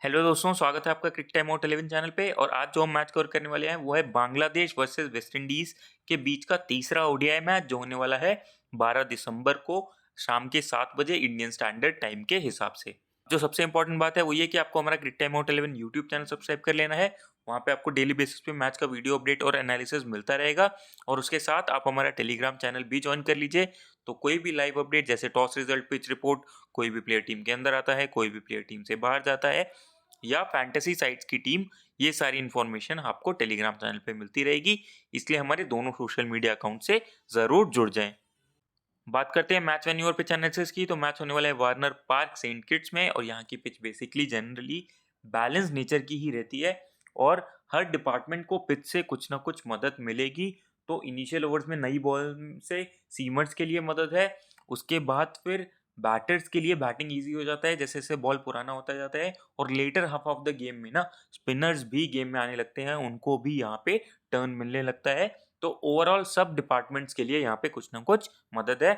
Hello दोस्तों, स्वागत है आपका क्रिक टाइम आउट 11 चैनल पे। और आज जो हम मैच कवर करने वाले हैं वो है बांग्लादेश वर्सेस वेस्ट इंडीज के बीच का तीसरा ओडीआई मैच जो होने वाला है 12 दिसंबर को शाम के 7 बजे इंडियन स्टैंडर्ड टाइम के हिसाब से। जो सबसे इंपॉर्टेंट बात है वो ये कि आपको हमारा cric time out 11 YouTube channel subscribe कर लेना है। वहाँ पे आपको डेली बेसिस पे मैच का वीडियो अपडेट और एनालिसिस मिलता रहेगा। और उसके साथ आप हमारा टेलीग्राम चैनल भी ज्वाइन कर लीजिए। तो कोई भी लाइव अपडेट जैसे टॉस रिजल्ट, पिच रिपोर्ट, कोई भी प्लेयर टीम के अंदर आता है, कोई भी प्लेयर टीम से बाहर जाता है या फैंटेसी साइट्स की टीम, ये सारी इन्फॉर्मेशन आपको टेलीग्राम चैनल पे मिलती रहेगी। इसलिए हमारे दोनों सोशल मीडिया अकाउंट से जरूर जुड़ जाएं। बात करते हैं मैच वेन्यू और पिच एनालिसिस की। तो मैच होने वाला है वार्नर पार्क सेंट किट्स में और यहाँ की pitch basically generally balance nature की ही रहती है और हर डिपार्टमेंट को पिच से कुछ ना कुछ मदद मिलेगी। तो इनिशियल ओवर्स में नई बॉल से सीमर्स के लिए मदद है। उसके बाद फिर बैटर्स के लिए बैटिंग इजी हो जाता है जैसे जैसे बॉल पुराना होता जाता है। और later half of the game में ना स्पिनर्स भी गेम में आने लगते हैं, उनको भी यहाँ पे टर्न मिलने लगता है। तो ओवरऑल सब डिपार्टमेंट्स के लिए यहाँ पे कुछ ना कुछ मदद है।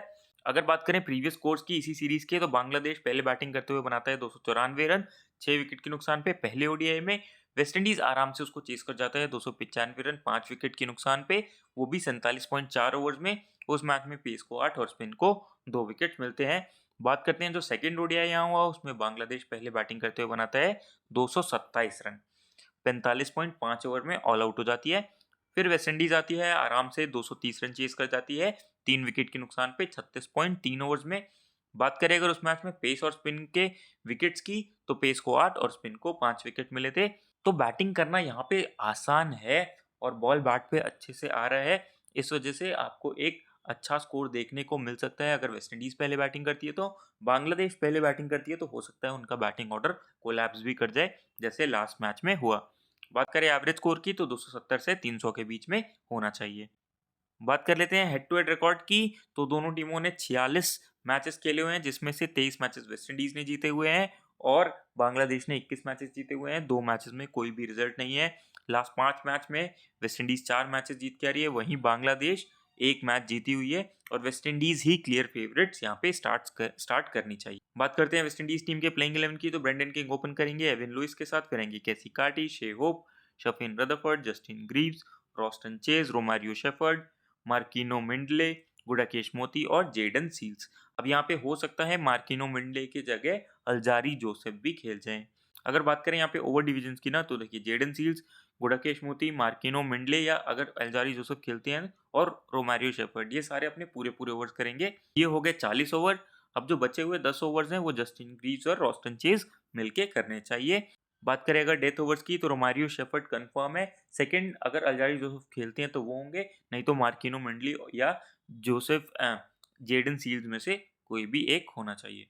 अगर बात करें प्रीवियस स्कोर्स की इसी सीरीज के, तो बांग्लादेश पहले बैटिंग करते हुए बनाता है 294 रन 6 विकेट के नुकसान पे पहले ओडीआई में। वेस्ट इंडीज आराम से उसको चेस कर जाता है 295 रन 5 विकेट के नुकसान पे, वो भी 47.4 ओवर्स में। उस मैच में पेस को 8 और स्पिन को 2 विकेट मिलते हैं। बात करते हैं जो सेकंड ओडीआई यहाँ हुआ, उसमें बांग्लादेश पहले बैटिंग करते हुए बनाता है 227 रन 45.5 ओवर में ऑल आउट हो जाती है। फिर वेस्ट इंडीज आती है, आराम से 230 रन चेस कर जाती है 3 विकेट के नुकसान पे 36.3 ओवर्स में। बात करें अगर उस मैच में पेस और स्पिन के विकेट्स की, तो पेस को 8 और स्पिन को 5 विकेट मिले थे। तो बैटिंग करना यहाँ पे आसान है और बॉल बैट पे अच्छे से आ रहा है। इस वजह से आपको एक अच्छा स्कोर देखने को मिल सकता है। अगर वेस्ट इंडीज पहले बैटिंग करती है तो बांग्लादेश पहले बैटिंग करती है, तो हो सकता है उनका बैटिंग ऑर्डर कोलैप्स भी कर जाए जैसे लास्ट मैच में हुआ। बात करें एवरेज स्कोर की, तो 270 से 300 के बीच में होना चाहिए। बात कर लेते हैं हेड टू हेड रिकॉर्ड की। तो दोनों टीमों ने 46 मैचेस खेले हुए हैं जिसमें से 23 मैचेस वेस्ट इंडीज ने जीते हुए हैं और बांग्लादेश ने 21 मैचेस जीते हुए हैं। 2 मैचेस में कोई भी रिजल्ट नहीं है। लास्ट 5 मैच में वेस्ट इंडीज 4 मैचेस जीत के आ रही है, वहीं बांग्लादेश 1 मैच जीती हुई है। और वेस्ट इंडीज ही क्लियर फेवरेट्स यहाँ पे स्टार्ट करनी चाहिए। बात करते हैं वेस्ट इंडीज टीम के प्लेइंग 11 की। तो ब्रेंडन किंग ओपन करेंगे एविन लुइस के साथ, फिर आएंगे Keacy Carty, Shai Hope, Sherfane Rutherford, Justin Greaves, Roston Chase, Romario Shepherd, Marquino Mindley, Gudakesh Motie और जेडन सील्स। अब यहाँ पे हो सकता है मार्किनो मिंडले की जगह अल्जारी जोसेफ भी खेल जाएं। अगर बात करें यहाँ पे ओवर डिविजन की ना, तो देखिए जेडन सील्स, गुडाकेश मोती, मार्किनो मिंडले या अगर अल्जारी जोसेफ खेलते हैं और रोमारियो शेफर्ड, ये सारे अपने पूरे पूरे ओवर्स करेंगे। ये हो गए 40 ओवर। अब जो बचे हुए 10 ओवर्स हैं वो जस्टिन ग्रीव्स और रॉस्टन चेज मिलके करने चाहिए। बात करें अगर डेथ ओवर्स की, तो रोमारियो शेफर्ड कंफर्म है। सेकंड अगर अल्जारी जोसेफ खेलते हैं तो वो होंगे, नहीं तो मार्किनो मंडली या जोसेफ जेडन सील्स में से कोई भी एक होना चाहिए।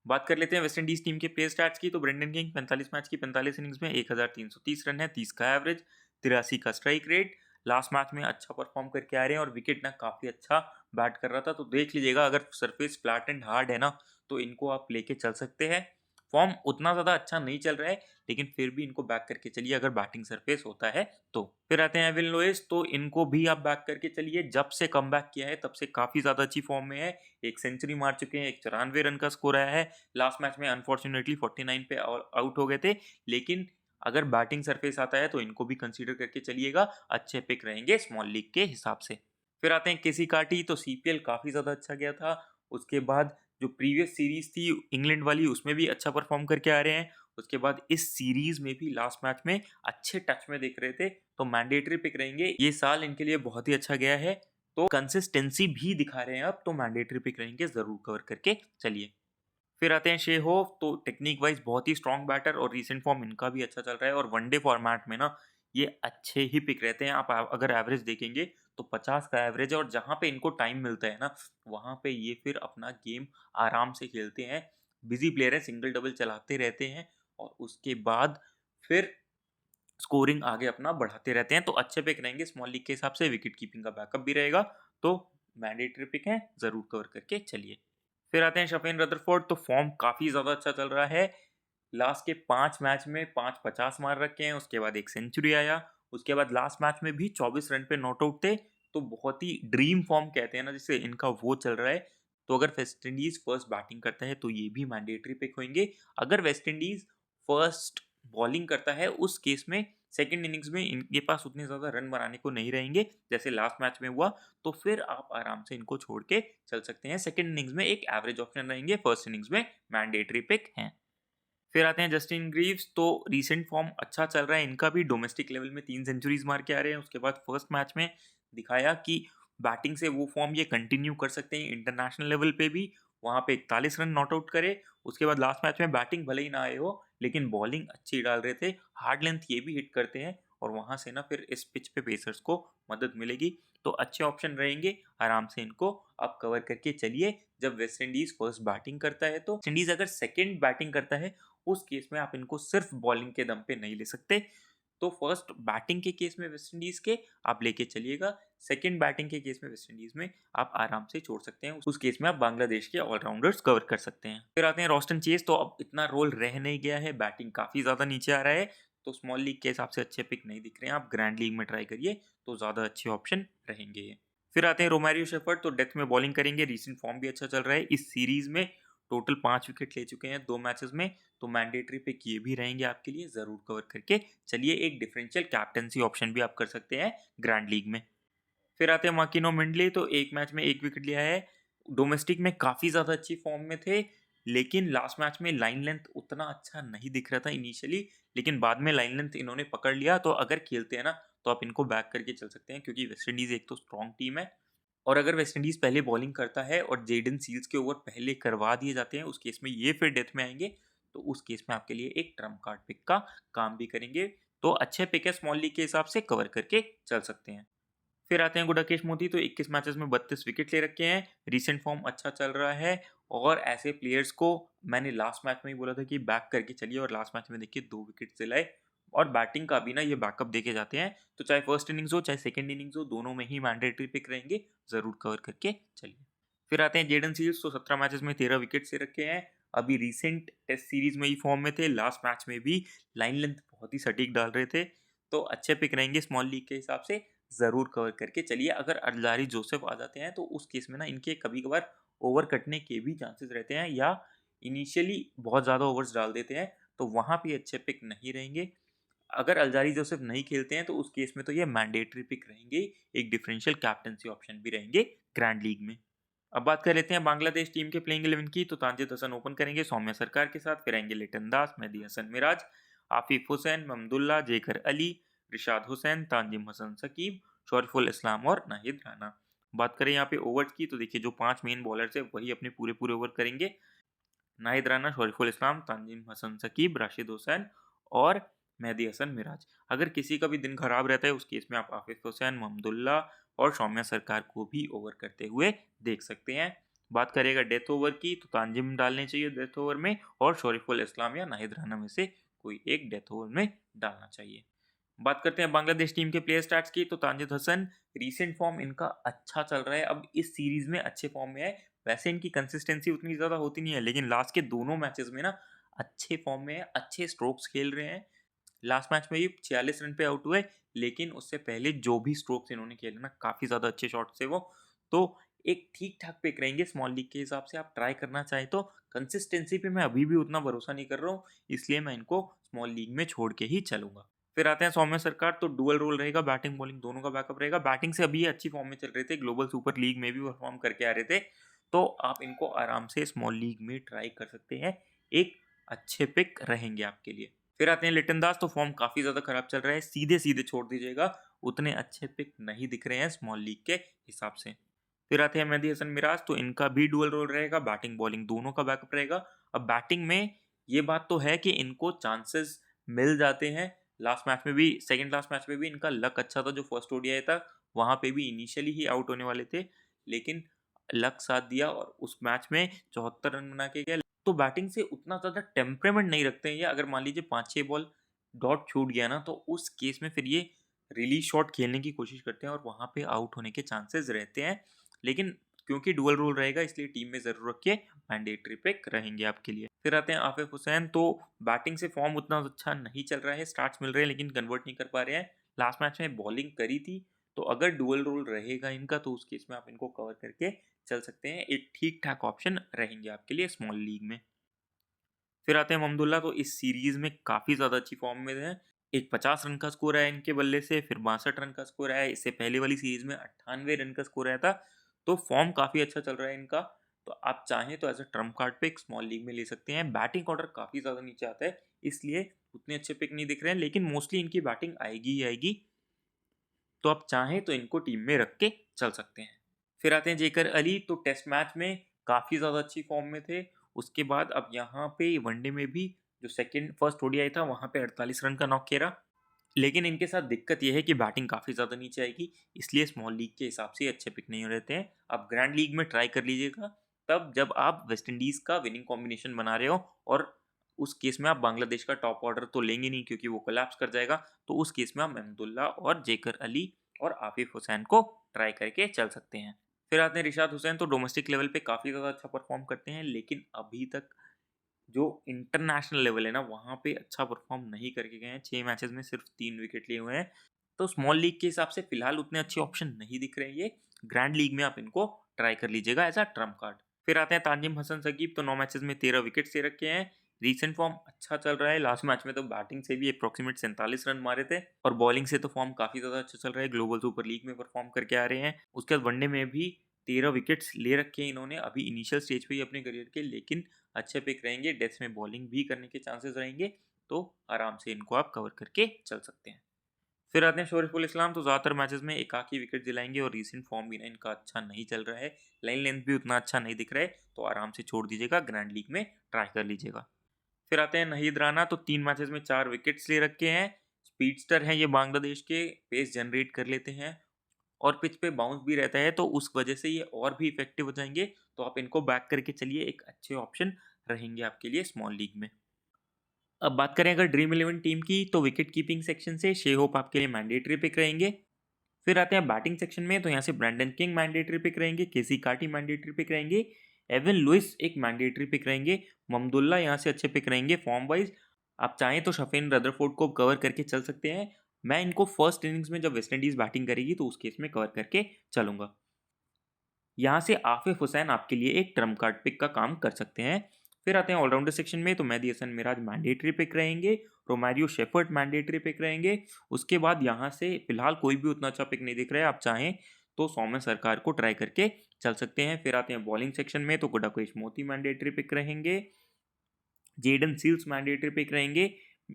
बात कर लेते हैं वेस्ट इंडीज टीम के प्लेयर स्टैट्स की। तो ब्रेंडन किंग 45 मैच की 45 इनिंग्स में 1330 रन है, 30 का एवरेज, 83 का स्ट्राइक रेट। लास्ट मैच में अच्छा परफॉर्म करके आ रहे हैं और विकेट ना काफी अच्छा बैट कर रहा था। तो देख लीजिएगा, अगर सरफेस फ्लैट एंड हार्ड है ना तो इनको आप लेके चल सकते हैं। फॉर्म उतना ज़्यादा अच्छा नहीं चल रहा है, लेकिन फिर भी इनको बैक करके चलिए अगर बैटिंग सरफेस होता है तो। फिर आते हैं एविन लुइस, तो इनको भी आप बैक करके चलिए। जब से कम किया है तब से काफ़ी ज़्यादा अच्छी फॉर्म में है। एक सेंचुरी मार चुके हैं, एक 94 रन का स्कोर आया है। लास्ट मैच में अनफॉर्चुनेटली 49 पे आउट हो गए थे, लेकिन अगर बैटिंग सरफेस आता है तो इनको भी कंसीडर करके चलिएगा, अच्छे पिक रहेंगे स्मॉल लीग के हिसाब से। फिर आते हैं केसी कार्टी, तो सीपीएल काफ़ी ज़्यादा अच्छा गया था। उसके बाद जो प्रीवियस सीरीज थी इंग्लैंड वाली, उसमें भी अच्छा परफॉर्म करके आ रहे हैं। उसके बाद इस सीरीज में भी लास्ट मैच में अच्छे टच में दिख रहे थे, तो मैंडेटरी पिक रहेंगे। ये साल इनके लिए बहुत ही अच्छा गया है, तो कंसिस्टेंसी भी दिखा रहे हैं अब, तो मैंडेटरी पिक रहेंगे, जरूर कवर करके चलिए। फिर आते हैं शेहोव, तो टेक्निक वाइज बहुत ही स्ट्रॉन्ग बैटर और रीसेंट फॉर्म इनका भी अच्छा चल रहा है। और वनडे फॉर्मेट में ना ये अच्छे ही पिक रहते हैं। आप अगर एवरेज देखेंगे तो 50 का एवरेज है और जहाँ पे इनको टाइम मिलता है ना वहाँ पे ये फिर अपना गेम आराम से खेलते हैं। बिजी प्लेयर है, सिंगल डबल चलाते रहते हैं और उसके बाद फिर स्कोरिंग आगे अपना बढ़ाते रहते हैं। तो अच्छे पिक रहेंगे स्मॉल लीग के हिसाब से, विकेट कीपिंग का बैकअप भी रहेगा, तो मैंडेटरी पिक है, जरूर कवर करके चलिए। फिर आते हैं शफीन रदरफोर्ड, तो फॉर्म काफी ज्यादा अच्छा चल रहा है। लास्ट के 5 मैच में 5 50 मार रखे हैं, उसके बाद एक सेंचुरी आया। उसके बाद लास्ट मैच में भी 24 रन पे नॉट आउट थे। तो बहुत ही ड्रीम फॉर्म कहते हैं ना जिससे, इनका वो चल रहा है। तो अगर वेस्ट इंडीज फर्स्ट बैटिंग करता है तो ये भी मैंडेटरी पिक होंगे। अगर वेस्ट इंडीज फर्स्ट बॉलिंग करता है उस केस में सेकंड इनिंग्स में इनके पास उतने ज़्यादा रन बनाने को नहीं रहेंगे जैसे लास्ट मैच में हुआ, तो फिर आप आराम से इनको छोड़ के चल सकते हैं। सेकंड इनिंग्स में एक एवरेज ऑप्शन रहेंगे, फर्स्ट इनिंग्स में मैंडेटरी पिक हैं। फिर आते हैं जस्टिन ग्रीव्स, तो रीसेंट फॉर्म अच्छा चल रहा है इनका भी, डोमेस्टिक लेवल में 3 सेंचुरीज मार के आ रहे हैं। उसके बाद फर्स्ट मैच में दिखाया कि बैटिंग से वो फॉर्म ये कंटिन्यू कर सकते हैं इंटरनेशनल लेवल पे भी, वहाँ पे 41 रन नॉट आउट करे। उसके बाद लास्ट मैच में बैटिंग भले ही ना आए हो लेकिन बॉलिंग अच्छी डाल रहे थे, हार्ड लेंथ ये भी हिट करते हैं और वहाँ से ना फिर इस पिच पे पेसर्स को मदद मिलेगी। तो अच्छे ऑप्शन रहेंगे, आराम से इनको आप कवर करके चलिए। जब वेस्ट इंडीज फर्स्ट बैटिंग करता है तो वेस्ट इंडीज अगर सेकेंड बैटिंग करता है उस केस में आप इनको सिर्फ बॉलिंग के दम पे नहीं ले सकते। तो फर्स्ट बैटिंग के केस में वेस्ट इंडीज के आप लेके चलिएगा, सेकंड बैटिंग के केस में वेस्ट इंडीज में आप आराम से छोड़ सकते हैं, उस केस में आप बांग्लादेश के ऑलराउंडर्स कवर कर सकते हैं। फिर आते हैं रोस्टन चेज, तो अब इतना रोल रह नहीं गया है, बैटिंग काफी ज्यादा नीचे आ रहा है, तो स्मॉल लीग के हिसाब से अच्छे पिक नहीं दिख रहे हैं, आप ग्रैंड लीग में ट्राई करिए तो ज्यादा अच्छे ऑप्शन रहेंगे ये। फिर आते हैं रोमारियो शेफर्ड, तो डेथ में बॉलिंग करेंगे, रीसेंट फॉर्म भी अच्छा चल रहा है, इस सीरीज में टोटल 5 विकेट ले चुके हैं 2 मैचेस में, तो मैंडेटरी पिक ये भी रहेंगे आपके लिए, जरूर कवर करके चलिए। एक डिफरेंशियल कैप्टनसी ऑप्शन भी आप कर सकते हैं ग्रैंड लीग में। फिर आते हैं मार्किनो मिंडले, तो एक मैच में 1 विकेट लिया है, डोमेस्टिक में काफ़ी ज़्यादा अच्छी फॉर्म में थे, लेकिन लास्ट मैच में लाइन लेंथ उतना अच्छा नहीं दिख रहा था इनिशियली, लेकिन बाद में लाइन लेंथ इन्होंने पकड़ लिया, तो अगर खेलते हैं ना तो आप इनको बैक करके चल सकते हैं, क्योंकि वेस्ट इंडीज़ एक तो स्ट्रॉन्ग टीम है, और अगर वेस्ट इंडीज़ पहले बॉलिंग करता है और जेडन सील्स के ओवर पहले करवा दिए जाते हैं, उस केस में ये फिर डेथ में आएंगे, तो उस केस में आपके लिए एक ट्रम्प कार्ड पिक का काम भी करेंगे। तो अच्छे पिक है, स्मॉल लीग के हिसाब से कवर करके चल सकते हैं। फिर आते हैं गुडाकेश मोदी, तो 21 मैचेस में 32 विकेट ले रखे हैं, रीसेंट फॉर्म अच्छा चल रहा है, और ऐसे प्लेयर्स को मैंने लास्ट मैच में ही बोला था कि बैक करके चलिए, और लास्ट मैच में देखिए 2 विकेट दिलाए, और बैटिंग का भी ना ये बैकअप देके जाते हैं, तो चाहे फर्स्ट इनिंग्स हो चाहे सेकंड इनिंग्स हो, दोनों में ही मैंडेटरी पिक रहेंगे, जरूर कवर करके चलिए। फिर आते हैं जेडन सील्स, तो 17 मैचेस में 13 विकेट से रखे हैं, अभी रिसेंट टेस्ट सीरीज में ही फॉर्म में थे, लास्ट मैच में भी लाइन लेंथ बहुत ही सटीक डाल रहे थे, तो अच्छे पिक रहेंगे स्मॉल लीग के हिसाब से, ज़रूर कवर करके चलिए। अगर अल्जारी जोसेफ आ जाते हैं तो उस केस में ना इनके कभी कभार ओवर कटने के भी चांसेस रहते हैं, या इनिशियली बहुत ज़्यादा ओवर्स डाल देते हैं, तो वहाँ पे अच्छे पिक नहीं रहेंगे। अगर अल्जारी जोसेफ नहीं खेलते हैं तो उस केस में तो ये मैंडेटरी पिक रहेंगे, एक डिफरेंशियल कैप्टनसी ऑप्शन भी रहेंगे ग्रैंड लीग में। अब बात कर लेते हैं बांग्लादेश टीम के प्लेइंग 11 की, तो तानजिद हसन ओपन करेंगे सौम्या सरकार के साथ, फिर आएंगे लिटन दास, मेहदी हसन मिराज, आफिफ हुसैन, ममदुल्ला, जेकर अली, रिशाद हुसैन, तानजिम हसन सकीब, शरीफुल इस्लाम और नाहिद राना। बात करें यहाँ पे ओवर्स की, तो देखिए जो 5 मेन बॉलर्स है वही अपने पूरे पूरे ओवर करेंगे, नाहिद राना, शरीफुल इस्लाम, तानजिम हसन सकीब, राशिद हुसैन और मेहदी हसन मिराज। अगर किसी का भी दिन खराब रहता है उस केस में आप आफिफ हुसैन, महमदुल्ला और सौम्या सरकार को भी ओवर करते हुए देख सकते हैं। बात करेगा डेथ ओवर की, तो तानजिम डालने चाहिए डेथ ओवर में, और शरीफुल इस्लाम या नाहिद राना में से कोई एक डेथ ओवर में डालना चाहिए। बात करते हैं बांग्लादेश टीम के प्लेयर स्टैट्स की, तो तानजिद हसन रीसेंट फॉर्म इनका अच्छा चल रहा है, अब इस सीरीज में अच्छे फॉर्म में है, वैसे इनकी कंसिस्टेंसी उतनी ज़्यादा होती नहीं है, लेकिन लास्ट के दोनों मैचेस में ना अच्छे फॉर्म में है, अच्छे स्ट्रोक्स खेल रहे हैं। लास्ट मैच में ये 46 रन पे आउट हुए, लेकिन उससे पहले जो भी स्ट्रोक्स इन्होंने खेले ना काफ़ी ज़्यादा अच्छे शॉट्स थे वो, तो एक ठीक ठाक पिक रहेंगे स्मॉल लीग के हिसाब से, आप ट्राई करना चाहें तो। कंसिस्टेंसी पे मैं अभी भी उतना भरोसा नहीं कर रहा हूँ, इसलिए मैं इनको स्मॉल लीग में छोड़ के ही चलूंगा। फिर आते हैं सौम्य सरकार, तो डुअल रोल रहेगा, बैटिंग बॉलिंग दोनों का बैकअप रहेगा, बैटिंग से अभी ये अच्छी फॉर्म में चल रहे थे, ग्लोबल सुपर लीग में भी परफॉर्म करके आ रहे थे, तो आप इनको आराम से स्मॉल लीग में ट्राई कर सकते हैं, एक अच्छे पिक रहेंगे आपके लिए। फिर आते हैं लिटन दास, तो फॉर्म काफ़ी ज़्यादा खराब चल रहा है, सीधे सीधे छोड़ दीजिएगा, उतने अच्छे पिक नहीं दिख रहे हैं स्मॉल लीग के हिसाब से। फिर आते हैं मेहदी हसन मिराज, तो इनका भी डुअल रोल रहेगा, बैटिंग बॉलिंग दोनों का बैकअप रहेगा। अब बैटिंग में ये बात तो है कि इनको चांसेस मिल जाते हैं, लास्ट मैच में भी, सेकंड लास्ट मैच में भी इनका लक अच्छा था, जो फर्स्ट ओडीआई था वहाँ पे भी इनिशियली ही आउट होने वाले थे, लेकिन लक साथ दिया और उस मैच में 74 रन बना के गए। तो बैटिंग से उतना ज़्यादा टेम्परेमेंट नहीं रखते हैं ये, अगर मान लीजिए 5-6 बॉल डॉट छूट गया ना, तो उस केस में फिर ये रिलीज शॉट खेलने की कोशिश करते हैं और वहाँ पे आउट होने के चांसेस रहते हैं, लेकिन क्योंकि डुअल रोल रहेगा इसलिए टीम में ज़रूर रखिए, मैंडेटरी पिक रहेंगे आपके लिए। फिर आते हैं आफिफ हुसैन, तो बैटिंग से फॉर्म उतना अच्छा नहीं चल रहा है, स्टार्ट्स मिल रहे हैं लेकिन कन्वर्ट नहीं कर पा रहे हैं, लास्ट मैच में बॉलिंग करी थी, तो अगर डुअल रोल रहेगा इनका तो उस केस में आप इनको कवर करके चल सकते हैं, एक ठीक ठाक ऑप्शन रहेंगे आपके लिए स्मॉल लीग में। फिर आते हैं ममदुल्ला, तो इस सीरीज़ में काफ़ी ज़्यादा अच्छी फॉर्म में हैं। एक 50 रन का स्कोर आया इनके बल्ले से, फिर 62 रन का स्कोर आया। इससे पहले वाली सीरीज़ में 98 रन का स्कोर आया था। तो फॉर्म काफ़ी अच्छा चल रहा है इनका। तो आप चाहें तो एज़ अ ट्रम्प कार्ड पे एक स्मॉल लीग में ले सकते हैं। बैटिंग ऑर्डर काफ़ी ज़्यादा नीचे आता है, इसलिए उतने अच्छे पिक नहीं दिख रहे हैं, लेकिन मोस्टली इनकी बैटिंग आएगी ही आएगी। तो आप चाहें तो इनको टीम में रख के चल सकते हैं। फिर आते हैं जेकर अली, तो टेस्ट मैच में काफ़ी ज़्यादा अच्छी फॉर्म में थे। उसके बाद अब यहाँ पे वनडे में भी जो फर्स्ट ओडीआई था वहाँ पे 48 रन का नॉक खेला। लेकिन इनके साथ दिक्कत ये है कि बैटिंग काफ़ी ज़्यादा नीचे आएगी, इसलिए स्मॉल लीग के हिसाब से अच्छे पिक नहीं रहते हैं। आप ग्रैंड लीग में ट्राई कर लीजिएगा, तब जब आप वेस्ट इंडीज़ का विनिंग कॉम्बिनेशन बना रहे हो, और उस केस में आप बांग्लादेश का टॉप ऑर्डर तो लेंगे नहीं क्योंकि वो कोलैप्स कर जाएगा। तो उस केस में आप महमदुल्ला और जेकर अली और आफिफ हुसैन को ट्राई करके चल सकते हैं। फिर आते हैं रिशाद हुसैन, तो डोमेस्टिक लेवल पे काफ़ी ज़्यादा अच्छा परफॉर्म करते हैं, लेकिन अभी तक जो इंटरनेशनल लेवल है ना, वहाँ पे अच्छा परफॉर्म नहीं करके गए हैं। 6 मैचेस में सिर्फ 3 विकेट लिए हुए हैं। तो स्मॉल लीग के हिसाब से फिलहाल उतने अच्छे ऑप्शन नहीं दिख रहे हैं ये। ग्रैंड लीग में आप इनको ट्राई कर लीजिएगा एज अ ट्रम्प कार्ड। फिर आते हैं तानजिम हसन सकीब, तो 9 मैचेस में 13 विकेट ले रखे हैं। रीसेंट फॉर्म अच्छा चल रहा है। लास्ट मैच में तो बैटिंग से भी अप्रोक्सीमेट 47 रन मारे थे, और बॉलिंग से तो फॉर्म काफ़ी ज़्यादा अच्छा चल रहा है। ग्लोबल सुपर लीग में परफॉर्म करके आ रहे हैं। उसके बाद वनडे में भी 13 विकेट्स ले रखे हैं इन्होंने अभी इनिशियल स्टेज पे ही अपने करियर के, लेकिन अच्छे पिक रहेंगे। डेथ में बॉलिंग भी करने के चांसेस रहेंगे, तो आराम से इनको आप कवर करके चल सकते हैं। फिर आते हैं शरीफुल इस्लाम, तो ज़्यादातर मैचेस में एकाक ही विकेट दिलाएंगे, और रीसेंट फॉर्म भी ना इनका अच्छा नहीं चल रहा है। लाइन लेंथ भी उतना अच्छा नहीं दिख रहा है, तो आराम से छोड़ दीजिएगा, ग्रैंड लीग में ट्राई कर लीजिएगा। फिर आते हैं नहीद राना, तो 3 मैचेस में 4 विकेट्स ले रखे हैं। स्पीडस्टर हैं ये बांग्लादेश के, पेस जनरेट कर लेते हैं और पिच पे बाउंस भी रहता है, तो उस वजह से ये और भी इफेक्टिव हो जाएंगे। तो आप इनको बैक करके चलिए, एक अच्छे ऑप्शन रहेंगे आपके लिए स्मॉल लीग में। अब बात करें अगर ड्रीम 11 टीम की, तो विकेट कीपिंग सेक्शन से शे होप आपके लिए मैंडेटरी पिक रहेंगे। फिर आते हैं बैटिंग सेक्शन में, तो यहाँ से ब्रैंडन किंग मैंडेटरी पिक रहेंगे, केसी कार्टी मैंडेटरी पिक रहेंगे, एवन लुइस एक मैंडेटरी पिक रहेंगे, ममदुल्ला यहाँ से अच्छे पिक रहेंगे फॉर्म वाइज। आप चाहें तो शफीन रदरफोर्ड को कवर करके चल सकते हैं। मैं इनको फर्स्ट इनिंग्स में जब वेस्ट इंडीज बैटिंग करेगी तो उस केस में कवर करके चलूंगा। यहाँ से आफिफ हुसैन आपके लिए एक ट्रम्प कार्ड पिक का काम कर सकते हैं। फिर आते हैं ऑलराउंडर सेक्शन में, तो मेहदी हसन मिराज मैंडेटरी पिक रहेंगे, रोमारियो शेफर्ड मैंडेटरी पिक रहेंगे। उसके बाद यहाँ से फिलहाल कोई भी उतना अच्छा पिक नहीं दिख रहा है, आप चाहें तो सौम्य सरकार को ट्राई करके चल सकते हैं। फिर आते हैं बॉलिंग सेक्शन में, तो गुडाकेश मोती मैंडेटरी पिक रहेंगे, जेडन सील्स मैंडेटरी पिक रहेंगे,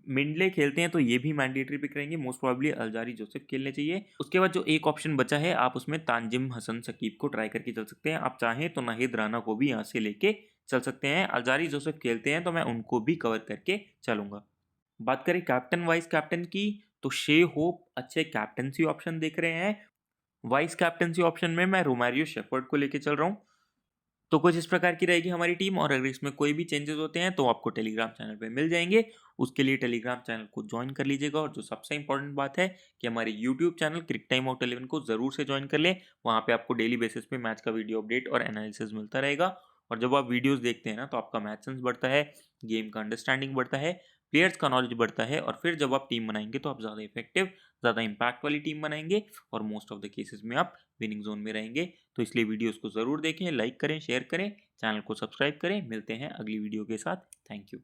मिंडले खेलते हैं तो ये भी मैंडेटरी पिक रहेंगे। मोस्ट प्रोबेबली अल्जारी जोसेफ खेलने चाहिए। उसके बाद जो एक ऑप्शन बचा है, आप उसमें तानजिम हसन सकीब को ट्राई करके चल सकते हैं। आप चाहें तो नाहिद राना को भी यहाँ से लेके चल सकते हैं। अल्जारी जोसेफ खेलते हैं तो मैं उनको भी कवर करके चलूंगा। बात करें कैप्टन वाइस कैप्टन की, तो शे होप अच्छे कैप्टनसी ऑप्शन देख रहे हैं। वाइस कैप्टनसी ऑप्शन में मैं रोमारियो शेफर्ड को लेके चल रहा हूँ। तो कुछ इस प्रकार की रहेगी हमारी टीम, और अगर इसमें कोई भी चेंजेस होते हैं तो आपको टेलीग्राम चैनल पे मिल जाएंगे। उसके लिए टेलीग्राम चैनल को ज्वाइन कर लीजिएगा, और जो सबसे इंपॉर्टेंट बात है कि हमारे यूट्यूब चैनल क्रिक टाइम आउट 11 को ज़रूर से ज्वाइन कर लें। वहाँ पे आपको डेली बेसिस पे मैच का वीडियो अपडेट और एनालिसिस मिलता रहेगा। और जब आप वीडियोज़ देखते हैं ना, तो आपका मैच सेंस बढ़ता है, गेम का अंडरस्टैंडिंग बढ़ता है, प्लेयर्स का नॉलेज बढ़ता है, और फिर जब आप टीम बनाएंगे तो आप ज़्यादा इफेक्टिव, ज़्यादा इंपैक्ट वाली टीम बनाएंगे, और मोस्ट ऑफ द केसेस में आप विनिंग जोन में रहेंगे। तो इसलिए वीडियोस को ज़रूर देखें, लाइक करें, शेयर करें, चैनल को सब्सक्राइब करें। मिलते हैं अगली वीडियो के साथ। Thank you.